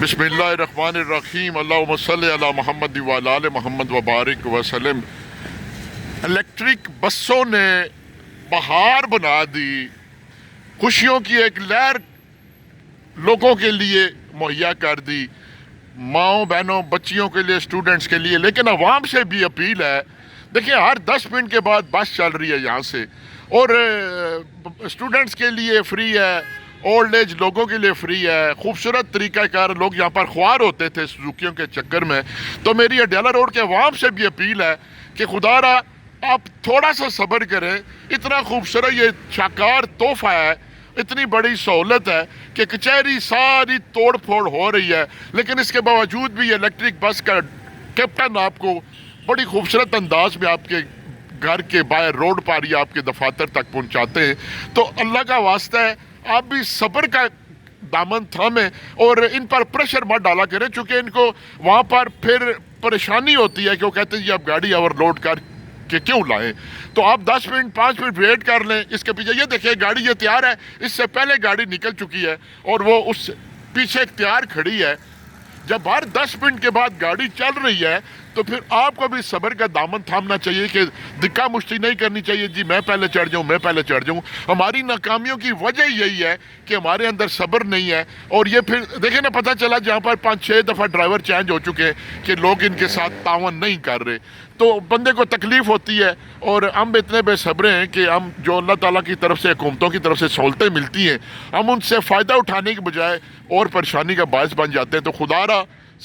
بسم اللہ الرحمن الرحیم، اللہم صلی علی محمد وعلی آل محمد وبارک وسلم۔ الیکٹرک بسوں نے بہار بنا دی، خوشیوں کی ایک لہر لوگوں کے لیے مہیا کر دی، ماؤں بہنوں بچیوں کے لیے، اسٹوڈنٹس کے لیے۔ لیکن عوام سے بھی اپیل ہے، دیکھیں ہر 10 منٹ کے بعد بس چل رہی ہے یہاں سے، اور اسٹوڈنٹس کے لیے فری ہے، اولڈ ایج لوگوں کے لیے فری ہے، خوبصورت طریقہ کار، لوگ یہاں پر خوار ہوتے تھے سوزوکیوں کے چکر میں۔ تو میری اڈیالہ روڈ کے عوام سے بھی اپیل ہے کہ خدا را آپ تھوڑا سا صبر کریں، اتنا خوبصورت یہ شاہکار تحفہ ہے، اتنی بڑی سہولت ہے کہ کچہری ساری توڑ پھوڑ ہو رہی ہے، لیکن اس کے باوجود بھی الیکٹرک بس کا کیپٹن آپ کو بڑی خوبصورت انداز میں آپ کے گھر کے باہر روڈ پر یا آپ کے دفاتر تک پہنچاتے ہیں۔ تو اللہ کا واسطہ ہے آپ بھی صبر کا دامن تھامیں اور ان پر پریشر مت ڈالا کریں، چونکہ ان کو وہاں پر پھر پریشانی ہوتی ہے کہ وہ کہتے ہیں جی آپ گاڑی اوور لوڈ کر کے کیوں لائیں۔ تو آپ 10 منٹ 5 منٹ ویٹ کر لیں۔ اس کے پیچھے یہ دیکھیں گاڑی یہ تیار ہے، اس سے پہلے گاڑی نکل چکی ہے اور وہ اس پیچھے ایک تیار کھڑی ہے۔ جب ہر 10 منٹ کے بعد گاڑی چل رہی ہے تو پھر آپ کو بھی صبر کا دامن تھامنا چاہیے کہ دھکا مشتی نہیں کرنی چاہیے جی میں پہلے چڑھ جاؤں۔ ہماری ناکامیوں کی وجہ یہی ہے کہ ہمارے اندر صبر نہیں ہے، اور یہ پھر دیکھیں نا پتہ چلا جہاں پر 5-6 دفعہ ڈرائیور چینج ہو چکے ہیں کہ لوگ ان کے ساتھ تعاون نہیں کر رہے، تو بندے کو تکلیف ہوتی ہے۔ اور ہم اتنے بے صبر ہیں کہ ہم جو اللہ تعالیٰ کی طرف سے، حکومتوں کی طرف سے سہولتیں ملتی ہیں، ہم ان سے فائدہ اٹھانے کے بجائے اور پریشانی کا باعث بن جاتے ہیں۔ تو خدا را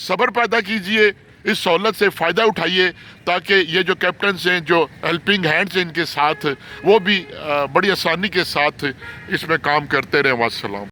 صبر پیدا کیجئے، اس سہولت سے فائدہ اٹھائیے تاکہ یہ جو کیپٹنز ہیں، جو ہیلپنگ ہینڈز ہیں ان کے ساتھ، وہ بھی بڑی آسانی کے ساتھ اس میں کام کرتے رہیں۔ والسلام۔